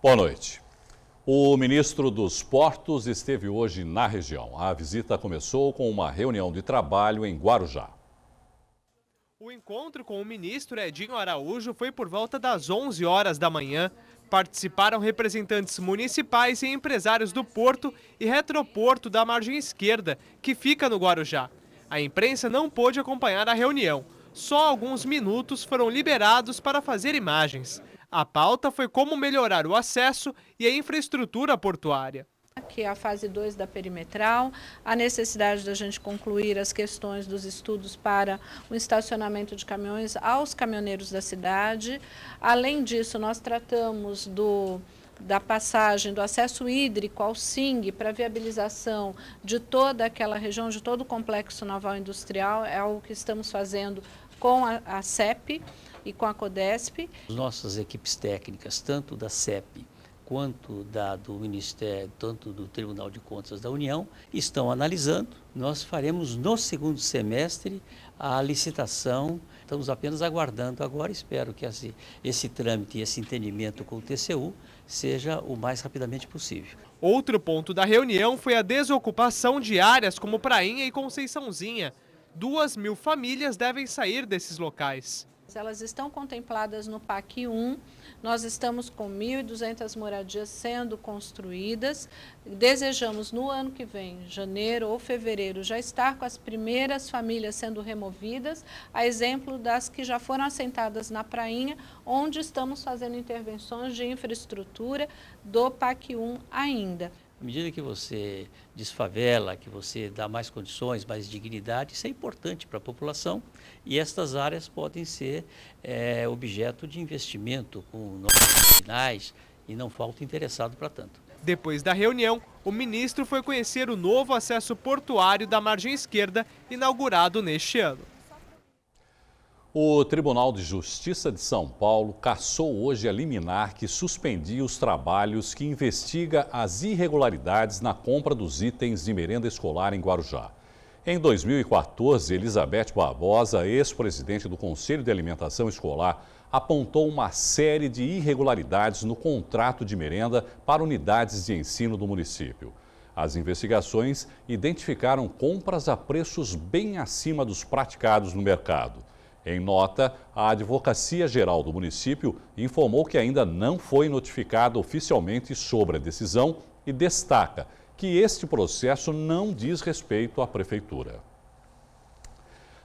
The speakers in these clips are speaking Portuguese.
Boa noite. O ministro dos Portos esteve hoje na região. A visita começou com uma reunião de trabalho em Guarujá. O encontro com o ministro Edinho Araújo foi por volta das 11 horas da manhã. Participaram representantes municipais e empresários do Porto e Retroporto da Margem Esquerda, que fica no Guarujá. A imprensa não pôde acompanhar a reunião. Só alguns minutos foram liberados para fazer imagens. A pauta foi como melhorar o acesso e a infraestrutura portuária. Que é a fase 2 da perimetral, a necessidade da gente concluir as questões dos estudos para o estacionamento de caminhões aos caminhoneiros da cidade. Além disso, nós tratamos da passagem do acesso hídrico ao SING para viabilização de toda aquela região, de todo o complexo naval industrial, é algo que estamos fazendo com a CEP e com a CODESP. Nossas equipes técnicas, tanto da CEP quanto do Ministério, tanto do Tribunal de Contas da União, estão analisando. Nós faremos no segundo semestre a licitação. Estamos apenas aguardando agora, espero que esse trâmite e esse entendimento com o TCU seja o mais rapidamente possível. Outro ponto da reunião foi a desocupação de áreas como Prainha e Conceiçãozinha. 2.000 famílias devem sair desses locais. Elas estão contempladas no PAC 1, nós estamos com 1.200 moradias sendo construídas. Desejamos no ano que vem, janeiro ou fevereiro, já estar com as primeiras famílias sendo removidas, a exemplo das que já foram assentadas na Prainha, onde estamos fazendo intervenções de infraestrutura do PAC 1 ainda. À medida que você desfavela, que você dá mais condições, mais dignidade, isso é importante para a população e estas áreas podem ser objeto de investimento com novos finais e não falta interessado para tanto. Depois da reunião, o ministro foi conhecer o novo acesso portuário da Margem Esquerda, inaugurado neste ano. O Tribunal de Justiça de São Paulo cassou hoje a liminar que suspendia os trabalhos que investiga as irregularidades na compra dos itens de merenda escolar em Guarujá. Em 2014, Elizabeth Barbosa, ex-presidente do Conselho de Alimentação Escolar, apontou uma série de irregularidades no contrato de merenda para unidades de ensino do município. As investigações identificaram compras a preços bem acima dos praticados no mercado. Em nota, a Advocacia Geral do município informou que ainda não foi notificada oficialmente sobre a decisão e destaca que este processo não diz respeito à Prefeitura.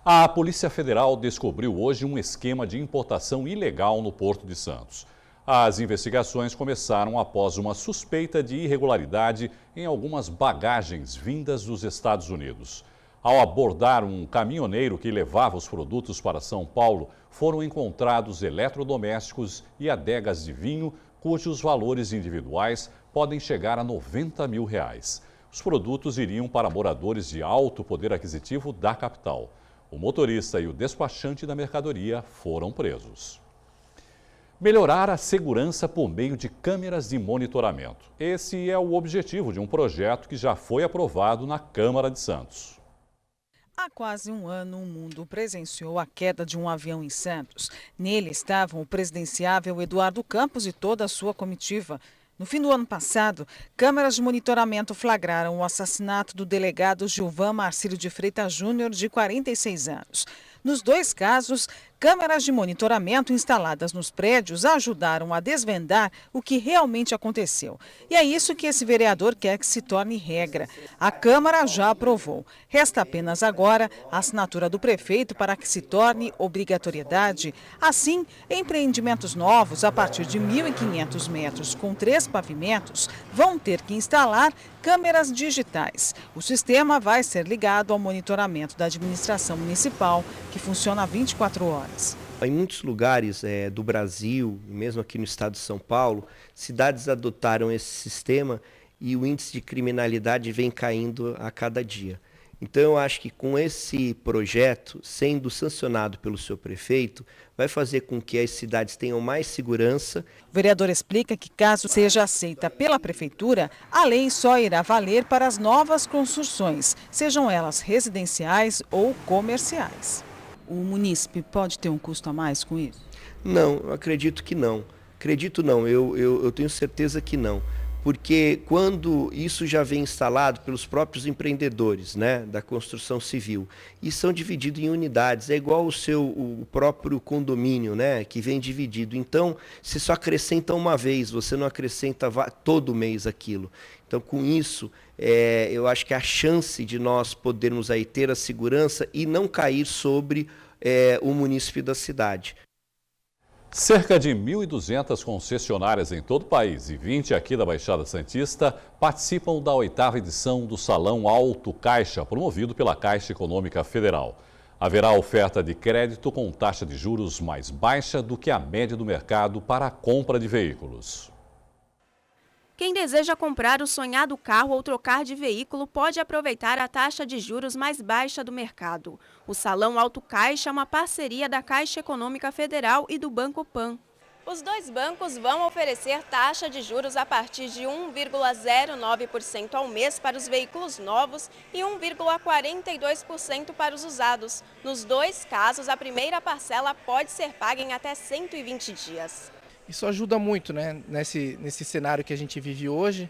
A Polícia Federal descobriu hoje um esquema de importação ilegal no Porto de Santos. As investigações começaram após uma suspeita de irregularidade em algumas bagagens vindas dos Estados Unidos. Ao abordar um caminhoneiro que levava os produtos para São Paulo, foram encontrados eletrodomésticos e adegas de vinho, cujos valores individuais podem chegar a R$90 mil. Os produtos iriam para moradores de alto poder aquisitivo da capital. O motorista e o despachante da mercadoria foram presos. Melhorar a segurança por meio de câmeras de monitoramento. Esse é o objetivo de um projeto que já foi aprovado na Câmara de Santos. Há quase um ano, o mundo presenciou a queda de um avião em Santos. Nele estavam o presidenciável Eduardo Campos e toda a sua comitiva. No fim do ano passado, câmeras de monitoramento flagraram o assassinato do delegado Gilvan Marcílio de Freitas Júnior, de 46 anos. Nos dois casos, câmeras de monitoramento instaladas nos prédios ajudaram a desvendar o que realmente aconteceu. E é isso que esse vereador quer que se torne regra. A Câmara já aprovou. Resta apenas agora a assinatura do prefeito para que se torne obrigatoriedade. Assim, empreendimentos novos a partir de 1.500 metros com 3 pavimentos vão ter que instalar câmeras digitais. O sistema vai ser ligado ao monitoramento da administração municipal, que funciona 24 horas. Em muitos lugares do Brasil, mesmo aqui no estado de São Paulo, cidades adotaram esse sistema e o índice de criminalidade vem caindo a cada dia. Então eu acho que com esse projeto, sendo sancionado pelo seu prefeito, vai fazer com que as cidades tenham mais segurança. O vereador explica que, caso seja aceita pela prefeitura, a lei só irá valer para as novas construções, sejam elas residenciais ou comerciais. O munícipe pode ter um custo a mais com isso? Não, eu acredito que não. Acredito não, eu tenho certeza que não. Porque quando isso já vem instalado pelos próprios empreendedores, né, da construção civil, e são divididos em unidades, é igual o próprio condomínio, né, que vem dividido. Então, você só acrescenta uma vez, você não acrescenta todo mês aquilo. Então, com isso, eu acho que a chance de nós podermos aí ter a segurança e não cair sobre o munícipe da cidade. Cerca de 1.200 concessionárias em todo o país e 20 aqui da Baixada Santista participam da 8ª edição do Salão Alto Caixa, promovido pela Caixa Econômica Federal. Haverá oferta de crédito com taxa de juros mais baixa do que a média do mercado para a compra de veículos. Quem deseja comprar o sonhado carro ou trocar de veículo pode aproveitar a taxa de juros mais baixa do mercado. O Salão Alto Caixa é uma parceria da Caixa Econômica Federal e do Banco Pan. Os dois bancos vão oferecer taxa de juros a partir de 1,09% ao mês para os veículos novos e 1,42% para os usados. Nos dois casos, a primeira parcela pode ser paga em até 120 dias. Isso ajuda muito, né? Nesse cenário que a gente vive hoje,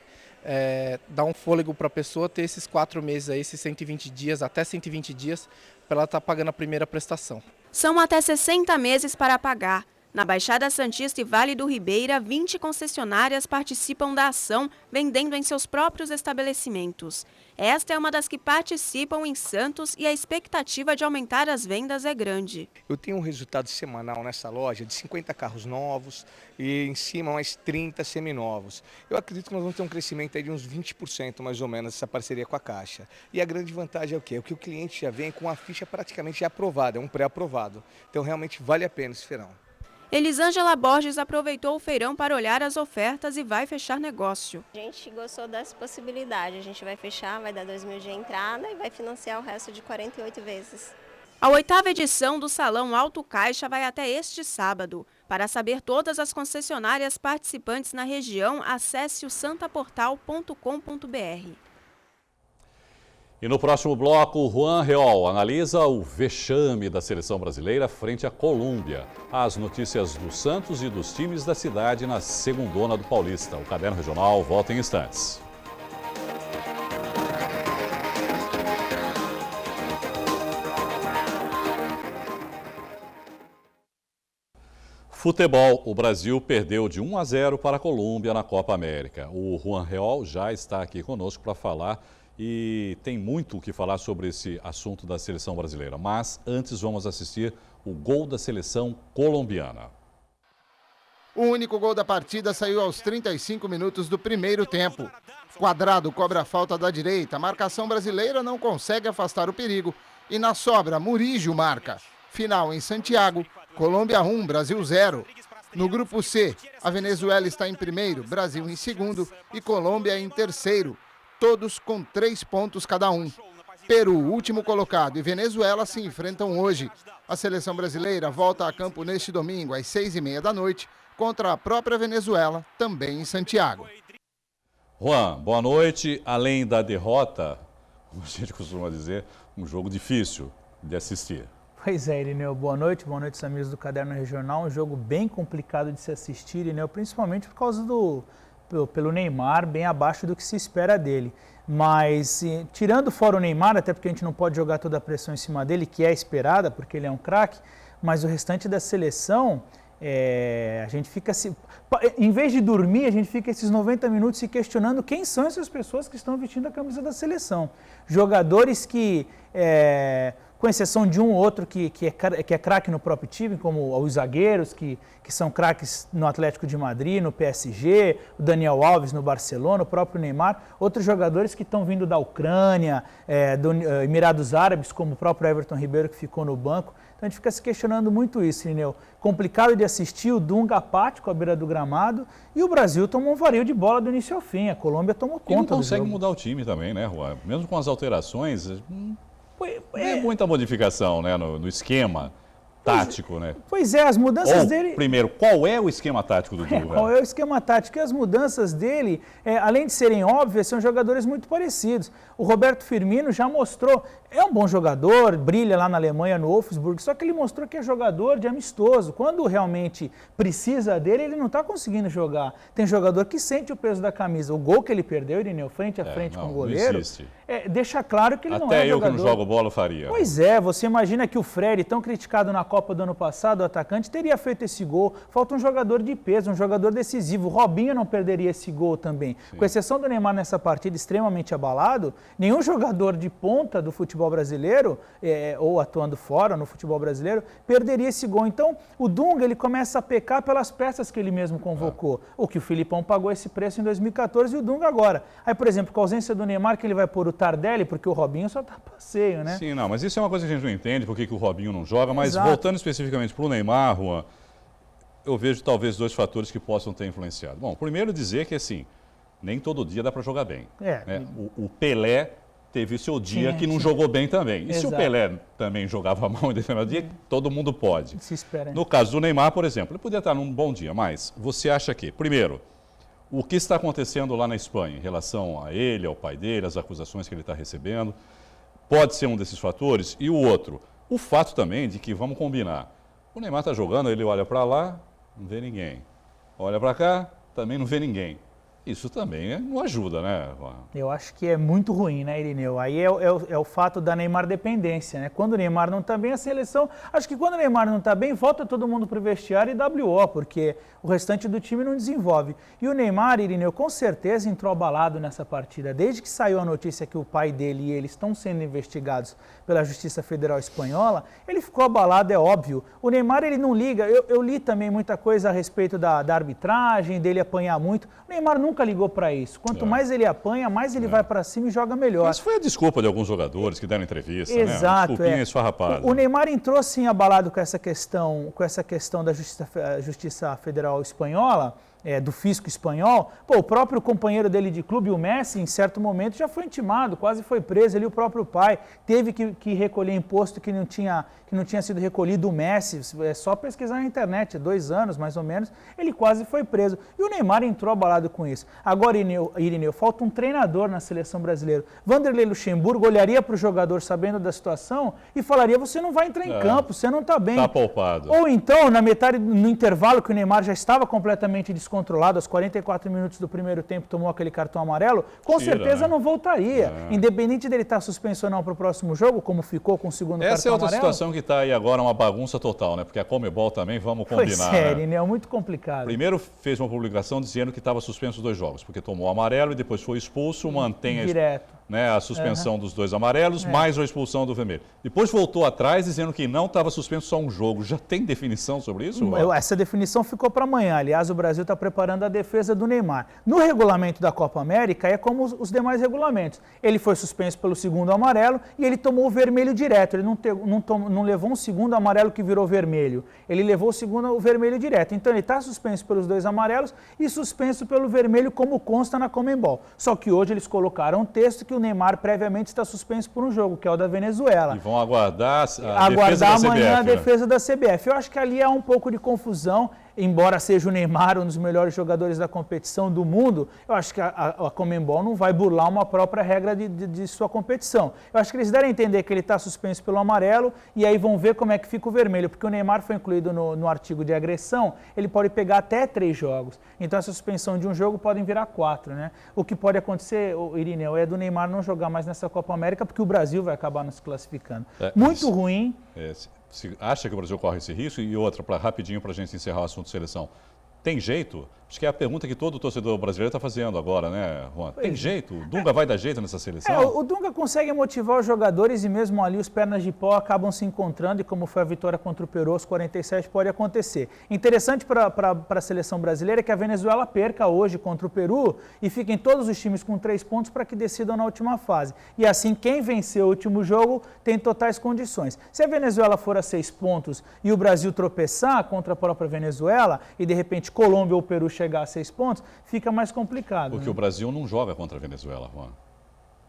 dá um fôlego para a pessoa ter esses 4 meses, aí, esses 120 dias, até 120 dias, para ela estar pagando a primeira prestação. São até 60 meses para pagar. Na Baixada Santista e Vale do Ribeira, 20 concessionárias participam da ação, vendendo em seus próprios estabelecimentos. Esta é uma das que participam em Santos e a expectativa de aumentar as vendas é grande. Eu tenho um resultado semanal nessa loja de 50 carros novos e em cima mais 30 seminovos. Eu acredito que nós vamos ter um crescimento aí de uns 20% mais ou menos essa parceria com a Caixa. E a grande vantagem é o quê? É que o cliente já vem com a ficha praticamente já aprovada, é um pré-aprovado. Então realmente vale a pena esse feirão. Elisângela Borges aproveitou o feirão para olhar as ofertas e vai fechar negócio. A gente gostou dessa possibilidade, a gente vai fechar, vai dar 2.000 de entrada e vai financiar o resto de 48 vezes. A 8ª edição do Salão Alto Caixa vai até este sábado. Para saber todas as concessionárias participantes na região, acesse o santaportal.com.br. E no próximo bloco, Juan Reol analisa o vexame da seleção brasileira frente à Colômbia. As notícias do Santos e dos times da cidade na segundona do Paulista. O Caderno Regional volta em instantes. Futebol. O Brasil perdeu de 1-0 para a Colômbia na Copa América. O Juan Reol já está aqui conosco para falar e tem muito o que falar sobre esse assunto da seleção brasileira. Mas antes vamos assistir o gol da seleção colombiana. O único gol da partida saiu aos 35 minutos do primeiro tempo. Quadrado cobra a falta da direita, a marcação brasileira não consegue afastar o perigo e na sobra Murillo marca. Final em Santiago, Colômbia 1, Brasil 0. No grupo C, a Venezuela está em primeiro, Brasil em segundo e Colômbia em terceiro. Todos com 3 pontos cada um. Peru, último colocado, e Venezuela se enfrentam hoje. A seleção brasileira volta a campo neste domingo, às 6h30 da noite, contra a própria Venezuela, também em Santiago. Juan, boa noite. Além da derrota, como a gente costuma dizer, um jogo difícil de assistir. Pois é, Irineu, boa noite, amigos do Caderno Regional. Um jogo bem complicado de se assistir, Irineu, principalmente por causa pelo Neymar, bem abaixo do que se espera dele. Mas, tirando fora o Neymar, até porque a gente não pode jogar toda a pressão em cima dele, que é esperada, porque ele é um craque, mas o restante da seleção, a gente fica em vez de dormir, a gente fica esses 90 minutos se questionando quem são essas pessoas que estão vestindo a camisa da seleção. Jogadores que, com exceção de um ou outro que é craque no próprio time, como os zagueiros, que são craques no Atlético de Madrid, no PSG, o Daniel Alves no Barcelona, o próprio Neymar, outros jogadores que estão vindo da Ucrânia, do Emirados Árabes, como o próprio Everton Ribeiro, que ficou no banco. Então a gente fica se questionando muito isso, Irineu. Complicado de assistir, o Dunga apático à beira do gramado, e o Brasil tomou um vareio de bola do início ao fim, a Colômbia tomou conta do jogo. E não consegue mudar o time também, né, Juan? Mesmo com as alterações, não é muita modificação, né, no esquema. tático, né? Pois é, as mudanças dele... Primeiro, qual é o esquema tático do Dunga? Qual é o esquema tático? E as mudanças dele, além de serem óbvias, são jogadores muito parecidos. O Roberto Firmino já mostrou, é um bom jogador, brilha lá na Alemanha, no Wolfsburg, só que ele mostrou que é jogador de amistoso. Quando realmente precisa dele, ele não está conseguindo jogar. Tem jogador que sente o peso da camisa. O gol que ele perdeu, Irineu, frente a frente com o goleiro, deixa claro que ele não é jogador. Até eu que não jogo bola faria. Pois é, você imagina que o Fred, tão criticado na Copa do ano passado, o atacante, teria feito esse gol. Falta um jogador de peso, um jogador decisivo. O Robinho não perderia esse gol também. Sim. Com exceção do Neymar nessa partida extremamente abalado, nenhum jogador de ponta do futebol brasileiro, ou atuando fora no futebol brasileiro, perderia esse gol. Então, o Dunga, ele começa a pecar pelas peças que ele mesmo convocou. O que o Filipão pagou esse preço em 2014 e o Dunga agora. Aí, por exemplo, com a ausência do Neymar, que ele vai pôr o Tardelli, porque o Robinho só tá passeio, né? Sim, não, mas isso é uma coisa que a gente não entende, por que o Robinho não joga, mas voltando especificamente para o Neymar, Juan, eu vejo talvez 2 fatores que possam ter influenciado. Bom, primeiro dizer que, assim, nem todo dia dá para jogar bem. Né? O Pelé teve o seu dia que não jogou bem também. E se o Pelé também jogava mal em determinado dia, todo mundo pode. Se espera. No caso do Neymar, por exemplo, ele podia estar num bom dia, mas você acha que, primeiro, o que está acontecendo lá na Espanha em relação a ele, ao pai dele, as acusações que ele está recebendo, pode ser um desses fatores. E o outro, o fato também de que, vamos combinar, o Neymar está jogando, ele olha para lá, não vê ninguém. Olha para cá, também não vê ninguém. Isso também não ajuda, né? Eu acho que é muito ruim, né, Irineu? Aí é o fato da Neymar dependência, né? Quando o Neymar não está bem, a seleção... Acho que quando o Neymar não está bem, volta todo mundo para o vestiário e WO, porque o restante do time não desenvolve. E o Neymar, Irineu, com certeza entrou abalado nessa partida. Desde que saiu a notícia que o pai dele e ele estão sendo investigados pela Justiça Federal Espanhola, ele ficou abalado, é óbvio. O Neymar, ele não liga. Eu li também muita coisa a respeito da arbitragem, dele apanhar muito. O Neymar nunca ligou para isso. Quanto mais ele apanha, mais ele vai para cima e joga melhor. Mas foi a desculpa de alguns jogadores que deram entrevista, exato, né? Desculpinha esfarrapada. O Neymar entrou sim abalado com essa questão da Justiça Federal Espanhola, do fisco espanhol. Pô, o próprio companheiro dele de clube, o Messi, em certo momento já foi intimado, quase foi preso. Ele, o próprio pai, teve que recolher imposto que não tinha sido recolhido. O Messi, é só pesquisar na internet, 2 anos mais ou menos, ele quase foi preso. E o Neymar entrou abalado com isso. Agora, Irineu, falta um treinador na seleção brasileira. Vanderlei Luxemburgo olharia para o jogador sabendo da situação e falaria: você não vai entrar em campo, você não está bem. Está poupado. Ou então, no intervalo que o Neymar já estava completamente descontrolado, aos 44 minutos do primeiro tempo, tomou aquele cartão amarelo, com certeza não voltaria. Independente dele estar suspenso ou não para o próximo jogo, como ficou com o segundo cartão amarelo. Essa é outra situação que está aí agora uma bagunça total, né? Porque a Conmebol também, vamos combinar. Sério, né? É muito complicado. Primeiro fez uma publicação dizendo que estava suspenso os 2 jogos, porque tomou amarelo e depois foi expulso, mantém a suspensão dos 2 amarelos, mais a expulsão do vermelho. Depois voltou atrás dizendo que não estava suspenso só um jogo. Já tem definição sobre isso? Essa definição ficou para amanhã. Aliás, o Brasil está preparando a defesa do Neymar. No regulamento da Copa América, é como os demais regulamentos. Ele foi suspenso pelo segundo amarelo e ele tomou o vermelho direto. Ele não levou um segundo amarelo que virou vermelho. Ele levou o vermelho direto. Então, ele está suspenso pelos 2 amarelos e suspenso pelo vermelho, como consta na Conmebol. Só que hoje eles colocaram um texto que o Neymar previamente está suspenso por um jogo, que é o da Venezuela. E vão aguardar a defesa da CBF. Amanhã a defesa da CBF. Eu acho que ali há um pouco de confusão. Embora seja o Neymar um dos melhores jogadores da competição do mundo, eu acho que a Conmebol não vai burlar uma própria regra de sua competição. Eu acho que eles devem entender que ele está suspenso pelo amarelo e aí vão ver como é que fica o vermelho, porque o Neymar foi incluído no artigo de agressão, ele pode pegar até 3 jogos. Então essa suspensão de um jogo podem virar 4, né? O que pode acontecer, Irineu, é do Neymar não jogar mais nessa Copa América, porque o Brasil vai acabar nos classificando. Muito ruim. Você acha que o Brasil corre esse risco? E outra, rapidinho para a gente encerrar o assunto de seleção. Tem jeito? Acho que é a pergunta que todo torcedor brasileiro está fazendo agora, né, Juan? Tem jeito? O Dunga vai dar jeito nessa seleção? O Dunga consegue motivar os jogadores e mesmo ali os pernas de pau acabam se encontrando e como foi a vitória contra o Peru aos 47 pode acontecer. Interessante para a seleção brasileira é que a Venezuela perca hoje contra o Peru e fiquem todos os times com 3 pontos para que decidam na última fase. E assim, quem vencer o último jogo tem totais condições. Se a Venezuela for a 6 pontos e o Brasil tropeçar contra a própria Venezuela e de repente Colômbia ou Peru chegar a 6 pontos, fica mais complicado. Porque né? o Brasil não joga contra a Venezuela, Juan.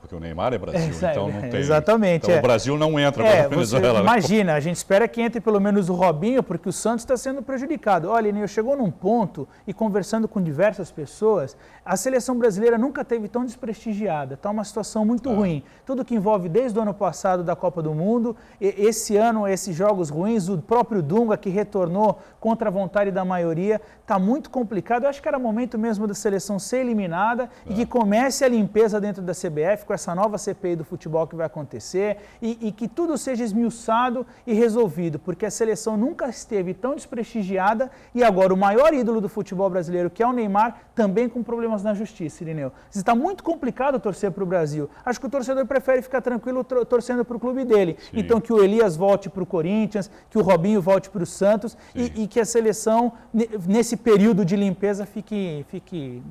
Porque o Neymar é Brasil, então não tem. Exatamente. Então o Brasil não entra para a Venezuela. Imagina, a gente espera que entre pelo menos o Robinho, porque o Santos está sendo prejudicado. Olha, Nil, chegou num ponto, e conversando com diversas pessoas, a seleção brasileira nunca teve tão desprestigiada. Está uma situação muito ruim. Tudo que envolve desde o ano passado da Copa do Mundo, esse ano, esses jogos ruins, o próprio Dunga que retornou contra a vontade da maioria, está muito complicado. Eu acho que era momento mesmo da seleção ser eliminada e que comece a limpeza dentro da CBF, com essa nova CPI do futebol que vai acontecer e que tudo seja esmiuçado e resolvido, porque a seleção nunca esteve tão desprestigiada e agora o maior ídolo do futebol brasileiro, que é o Neymar, também com problemas na justiça, Irineu. Está muito complicado torcer para o Brasil. Acho que o torcedor prefere ficar tranquilo torcendo para o clube dele. Sim. Então que o Elias volte para o Corinthians, que o Robinho volte para o Santos e que a seleção, nesse período de limpeza,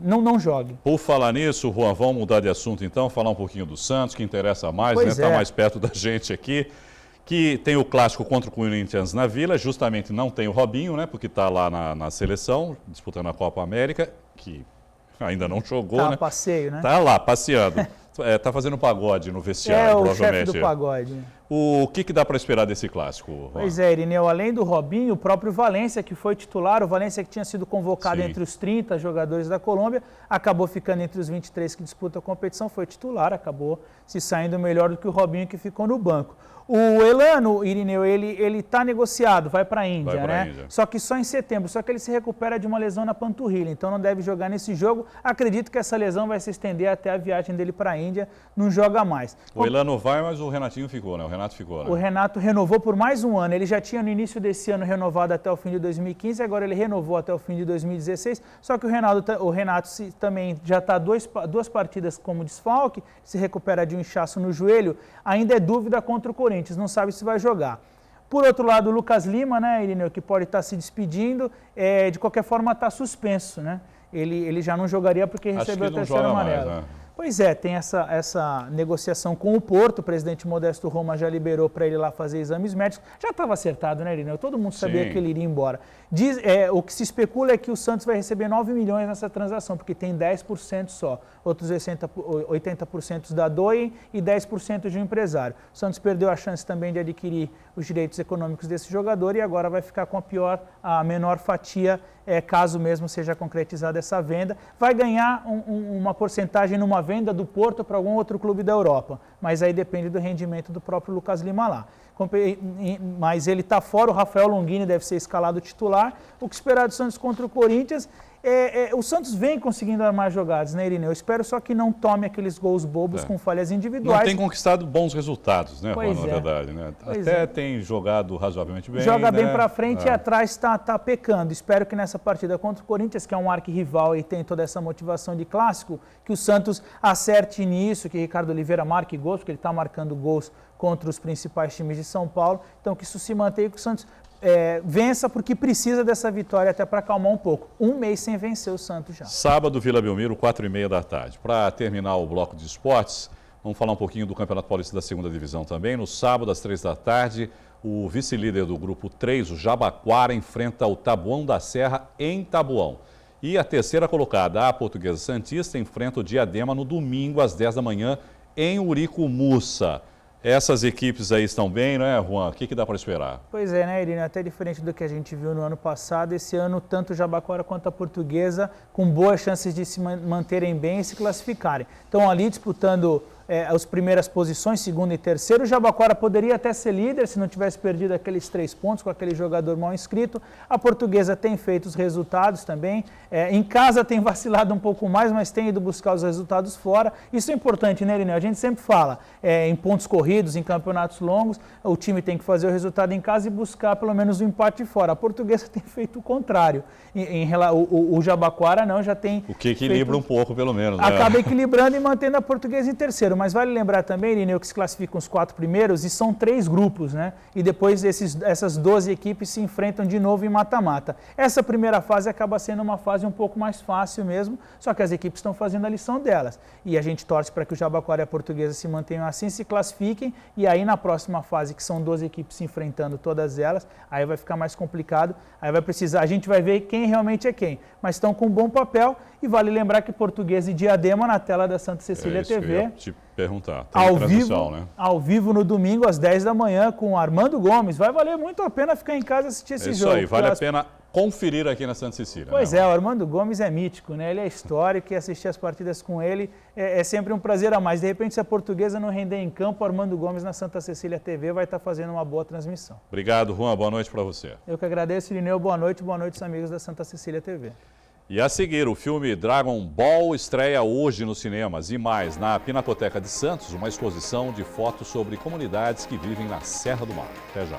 não jogue. Por falar nisso, Juan, vamos mudar de assunto então, falar um pouquinho do Santos, que interessa mais, né? Está mais perto da gente aqui, que tem o clássico contra o Corinthians na Vila, justamente não tem o Robinho, né? Porque está lá na seleção, disputando a Copa América, que ainda não jogou, né? Tá a passeio, né? Tá lá, passeando. Tá fazendo pagode no vestiário, provavelmente. É o chefe do pagode. O que dá para esperar desse clássico, Juan? Pois é, Irineu, além do Robinho, o próprio Valência, que foi titular, o Valência que tinha sido convocado entre os 30 jogadores da Colômbia, acabou ficando entre os 23 que disputam a competição, foi titular, acabou se saindo melhor do que o Robinho, que ficou no banco. O Elano, Irineu, ele está negociado, vai para a Índia, né? Índia. Só que só em setembro, só que ele se recupera de uma lesão na panturrilha, então não deve jogar nesse jogo. Acredito que essa lesão vai se estender até a viagem dele para a Índia, não joga mais. O Elano vai, mas o Renatinho ficou, né? O Renato ficou, né? O Renato renovou por mais um ano, ele já tinha no início desse ano renovado até o fim de 2015, agora ele renovou até o fim de 2016, só que o Renato também já está duas partidas como desfalque, se recupera de um inchaço no joelho, ainda é dúvida contra o Corinthians, não sabe se vai jogar. Por outro lado, o Lucas Lima, né, Irineu, que pode estar se despedindo, de qualquer forma está suspenso, né? Ele já não jogaria porque recebeu o terceiro amarelo. Mais, né? Pois é, tem essa negociação com o Porto, o presidente Modesto Roma já liberou para ele lá fazer exames médicos. Já estava acertado, né, Irineu? Todo mundo sabia que ele iria embora. O que se especula é que o Santos vai receber 9 milhões nessa transação, porque tem 10% só. Outros 80% da DOI e 10% de um empresário. O Santos perdeu a chance também de adquirir os direitos econômicos desse jogador e agora vai ficar com a menor fatia, caso mesmo seja concretizada essa venda. Vai ganhar uma porcentagem numa venda do Porto para algum outro clube da Europa, mas aí depende do rendimento do próprio Lucas Lima lá. Mas ele está fora, o Rafael Longini deve ser escalado titular. O que esperar do Santos contra o Corinthians? O Santos vem conseguindo armar jogadas, né, Irineu? Eu espero só que não tome aqueles gols com falhas individuais. Não tem conquistado bons resultados, né, Juan, na verdade, né? Até tem jogado razoavelmente bem. Joga bem para frente e atrás está pecando. Espero que nessa partida contra o Corinthians, que é um arquirrival e tem toda essa motivação de clássico, que o Santos acerte nisso, que Ricardo Oliveira marque gols, porque ele está marcando gols contra os principais times de São Paulo. Então que isso se mantenha, que o Santos vença, porque precisa dessa vitória até para acalmar um pouco. Um mês sem vencer o Santos já. Sábado, Vila Belmiro, 4h30 da tarde. Para terminar o bloco de esportes, vamos falar um pouquinho do Campeonato Paulista da 2ª Divisão também. No sábado, às 3 da tarde, o vice-líder do grupo 3, o Jabaquara, enfrenta o Taboão da Serra em Taboão. E a terceira colocada, a Portuguesa Santista, enfrenta o Diadema no domingo, às 10 da manhã, em Uricumuça. Essas equipes aí estão bem, não é, Juan? O que dá para esperar? Pois é, né, Irina? Até diferente do que a gente viu no ano passado, esse ano tanto o Jabaquara quanto a Portuguesa com boas chances de se manterem bem e se classificarem. Estão ali disputando as primeiras posições, segundo e terceiro. O Jabaquara poderia até ser líder se não tivesse perdido aqueles 3 pontos com aquele jogador mal inscrito. A Portuguesa tem feito os resultados também. Em casa tem vacilado um pouco mais, mas tem ido buscar os resultados fora. Isso é importante, né, Irineu? A gente sempre fala em pontos corridos, em campeonatos longos, o time tem que fazer o resultado em casa e buscar pelo menos o empate fora. A Portuguesa tem feito o contrário. O Jabaquara não, já tem... O que equilibra um pouco, pelo menos. Né? Acaba equilibrando e mantendo a Portuguesa em terceiro. Mas vale lembrar também, Irineu, que se classificam os 4 primeiros e são 3 grupos, né? E depois essas 12 equipes se enfrentam de novo em mata-mata. Essa primeira fase acaba sendo uma fase um pouco mais fácil mesmo, só que as equipes estão fazendo a lição delas. E a gente torce para que o Jabaquara e a Portuguesa se mantenham assim, se classifiquem, e aí na próxima fase, que são 12 equipes se enfrentando todas elas, aí vai ficar mais complicado, aí vai precisar, a gente vai ver quem realmente é quem. Mas estão com um bom papel, e vale lembrar que Portuguesa e Diadema na tela da Santa Cecília TV... Perguntar. Tem transmissão, né? Ao vivo no domingo, às 10 da manhã, com Armando Gomes. Vai valer muito a pena ficar em casa e assistir esse jogo. Isso aí, vale a pena conferir aqui na Santa Cecília. Pois é, o Armando Gomes é mítico, né? Ele é histórico e assistir as partidas com ele é sempre um prazer a mais. De repente, se a Portuguesa não render em campo, o Armando Gomes na Santa Cecília TV vai estar fazendo uma boa transmissão. Obrigado, Juan. Boa noite para você. Eu que agradeço, Irineu. Boa noite os amigos da Santa Cecília TV. E a seguir, o filme Dragon Ball estreia hoje nos cinemas. E mais, na Pinacoteca de Santos, uma exposição de fotos sobre comunidades que vivem na Serra do Mar. Até já.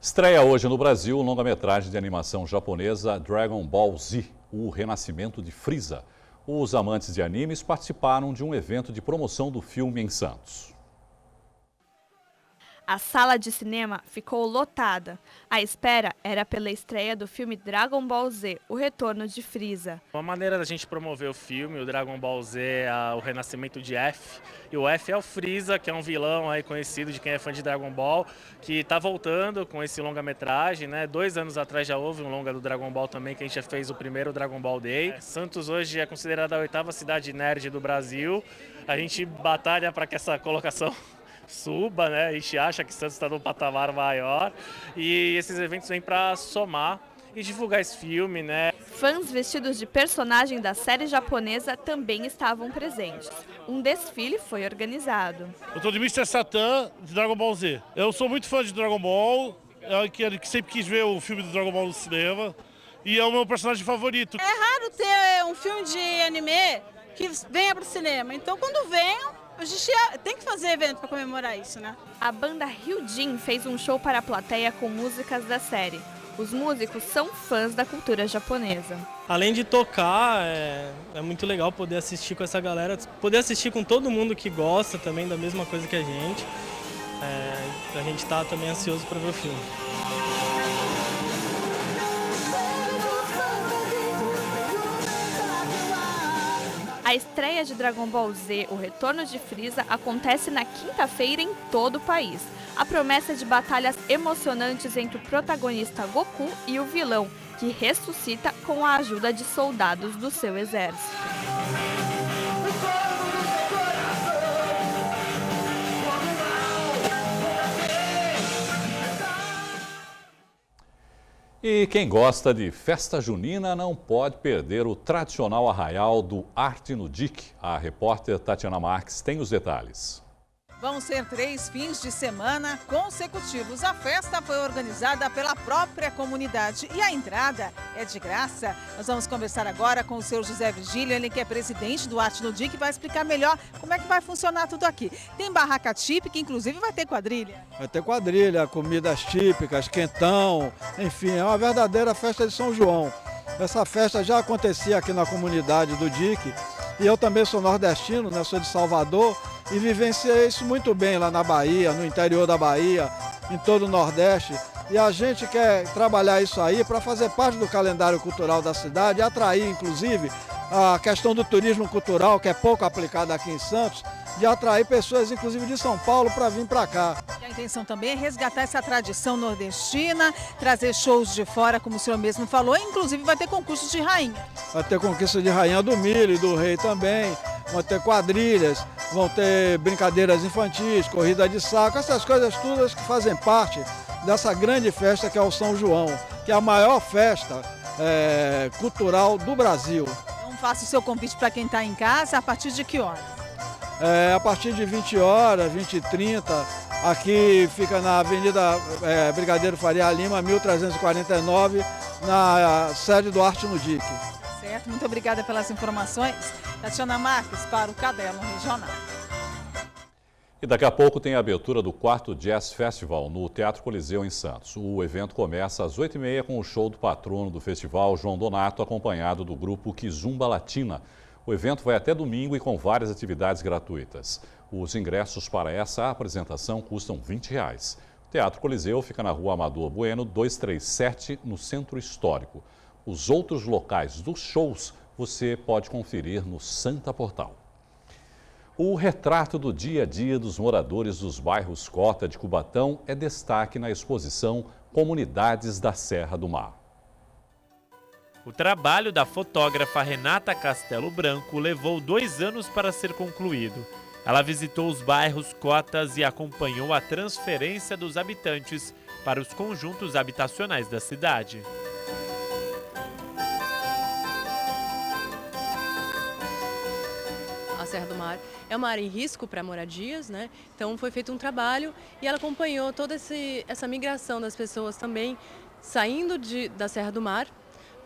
Estreia hoje no Brasil o longa-metragem de animação japonesa Dragon Ball Z, o renascimento de Frieza. Os amantes de animes participaram de um evento de promoção do filme em Santos. A sala de cinema ficou lotada. A espera era pela estreia do filme Dragon Ball Z, o retorno de Frieza. Uma maneira da gente promover o filme, o Dragon Ball Z, é o renascimento de F. E o F é o Frieza, que é um vilão aí conhecido de quem é fã de Dragon Ball, que está voltando com esse longa-metragem, né? 2 anos atrás já houve um longa do Dragon Ball também, que a gente já fez o primeiro Dragon Ball Day. Santos hoje é considerada a 8ª cidade nerd do Brasil. A gente batalha para que essa colocação suba, né? A gente acha que Santos está num patamar maior e esses eventos vêm para somar e divulgar esse filme, né? Fãs vestidos de personagem da série japonesa também estavam presentes. Um desfile foi organizado. Eu tô de Mr. Satan de Dragon Ball Z. Eu sou muito fã de Dragon Ball, que sempre quis ver o filme do Dragon Ball no cinema e é o meu personagem favorito. É raro ter um filme de anime que venha pro cinema, então quando vem a gente tem que fazer evento para comemorar isso, né? A banda Hyujin fez um show para a plateia com músicas da série. Os músicos são fãs da cultura japonesa. Além de tocar, é muito legal poder assistir com essa galera, poder assistir com todo mundo que gosta também da mesma coisa que a gente. A gente está também ansioso para ver o filme. A estreia de Dragon Ball Z, o retorno de Frieza, acontece na quinta-feira em todo o país. A promessa é de batalhas emocionantes entre o protagonista Goku e o vilão, que ressuscita com a ajuda de soldados do seu exército. E quem gosta de festa junina não pode perder o tradicional arraial do Arte no Dique. A repórter Tatiana Marques tem os detalhes. Vão ser 3 fins de semana consecutivos. A festa foi organizada pela própria comunidade e a entrada é de graça. Nós vamos conversar agora com o seu José Vigílio, ele que é presidente do Arte no Dique, que vai explicar melhor como é que vai funcionar tudo aqui. Tem barraca típica, inclusive vai ter quadrilha. Vai ter quadrilha, comidas típicas, quentão, enfim, é uma verdadeira festa de São João. Essa festa já acontecia aqui na comunidade do Dique e eu também sou nordestino, né? Sou de Salvador. E vivenciei isso muito bem lá na Bahia, no interior da Bahia, em todo o Nordeste. E a gente quer trabalhar isso aí para fazer parte do calendário cultural da cidade e atrair, inclusive, a questão do turismo cultural, que é pouco aplicada aqui em Santos, de atrair pessoas, inclusive de São Paulo, para vir para cá. E a intenção também é resgatar essa tradição nordestina, trazer shows de fora, como o senhor mesmo falou, e inclusive vai ter concurso de rainha. Vai ter conquista de rainha do milho e do rei também, vão ter quadrilhas, vão ter brincadeiras infantis, corrida de saco, essas coisas todas que fazem parte dessa grande festa que é o São João, que é a maior festa cultural do Brasil. Então faça o seu convite para quem está em casa, a partir de que horas? A partir de 20 horas, 20h30, aqui fica na Avenida Brigadeiro Faria Lima, 1349, na sede do Arte no Dique. Certo, muito obrigada pelas informações. Tatiana Marques para o Caderno Regional. E daqui a pouco tem a abertura do 4º Jazz Festival no Teatro Coliseu em Santos. O evento começa às 8h30 com o show do patrono do festival, João Donato, acompanhado do grupo Kizumba Latina. O evento vai até domingo e com várias atividades gratuitas. Os ingressos para essa apresentação custam R$20. O Teatro Coliseu fica na Rua Amador Bueno, 237, no Centro Histórico. Os outros locais dos shows você pode conferir no Santa Portal. O retrato do dia a dia dos moradores dos bairros Cota de Cubatão é destaque na exposição Comunidades da Serra do Mar. O trabalho da fotógrafa Renata Castelo Branco levou 2 anos para ser concluído. Ela visitou os bairros Cotas e acompanhou a transferência dos habitantes para os conjuntos habitacionais da cidade. A Serra do Mar é uma área em risco para moradias, né? Então foi feito um trabalho e ela acompanhou toda essa migração das pessoas também saindo da Serra do Mar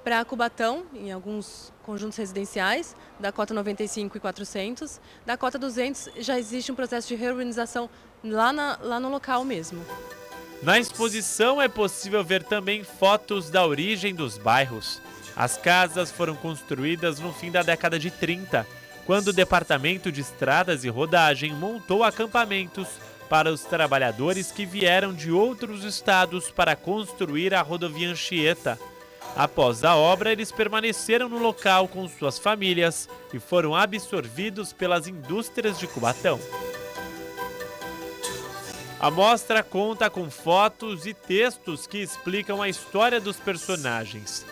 para Cubatão, em alguns conjuntos residenciais, da cota 95 e 400. Da cota 200 já existe um processo de reurbanização lá no local mesmo. Na exposição é possível ver também fotos da origem dos bairros. As casas foram construídas no fim da década de 30, quando o Departamento de Estradas e Rodagem montou acampamentos para os trabalhadores que vieram de outros estados para construir a rodovia Anchieta. Após a obra, eles permaneceram no local com suas famílias e foram absorvidos pelas indústrias de Cubatão. A mostra conta com fotos e textos que explicam a história dos personagens.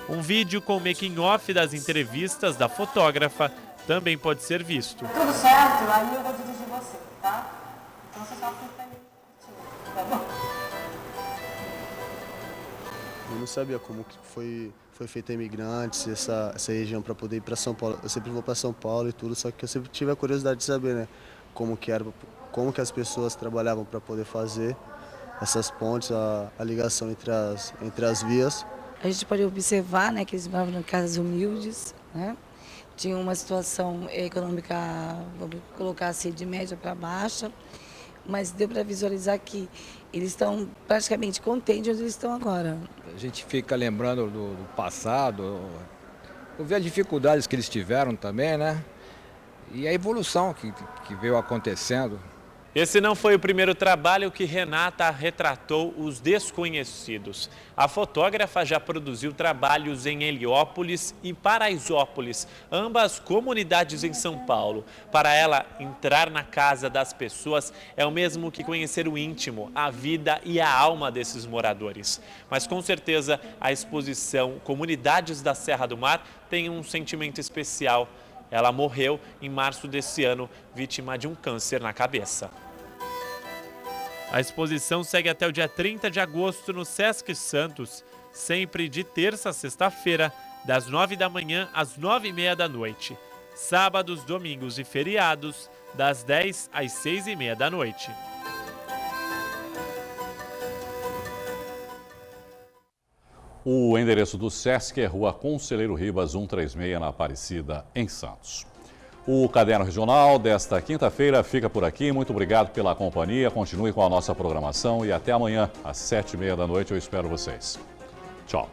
Um vídeo com making-off das entrevistas da fotógrafa também pode ser visto. Tudo certo? Aí eu vou dirigir você, tá? Então você só fica aí, tá bom? Eu não sabia como que foi feita a imigrantes, essa região para poder ir para São Paulo. Eu sempre vou para São Paulo e tudo, só que eu sempre tive a curiosidade de saber, né, como que as pessoas trabalhavam para poder fazer essas pontes, a ligação entre as vias. A gente pode observar, né, que eles moravam em casas humildes, né? Tinha uma situação econômica, vamos colocar assim, de média para baixa, mas deu para visualizar que eles estão praticamente contentes onde eles estão agora. A gente fica lembrando do passado, ver as dificuldades que eles tiveram também, né? E a evolução que veio acontecendo. Esse não foi o primeiro trabalho que Renata retratou os desconhecidos. A fotógrafa já produziu trabalhos em Heliópolis e Paraisópolis, ambas comunidades em São Paulo. Para ela, entrar na casa das pessoas é o mesmo que conhecer o íntimo, a vida e a alma desses moradores. Mas com certeza a exposição Comunidades da Serra do Mar tem um sentimento especial. Ela morreu em março desse ano, vítima de um câncer na cabeça. A exposição segue até o dia 30 de agosto no Sesc Santos, sempre de terça a sexta-feira, das 9 da manhã às 9h30 da noite. Sábados, domingos e feriados, das 10 às 6h30 da noite. O endereço do Sesc é Rua Conselheiro Ribas, 136, na Aparecida, em Santos. O Caderno Regional desta quinta-feira fica por aqui. Muito obrigado pela companhia. Continue com a nossa programação e até amanhã, às 7h30 da noite. Eu espero vocês. Tchau.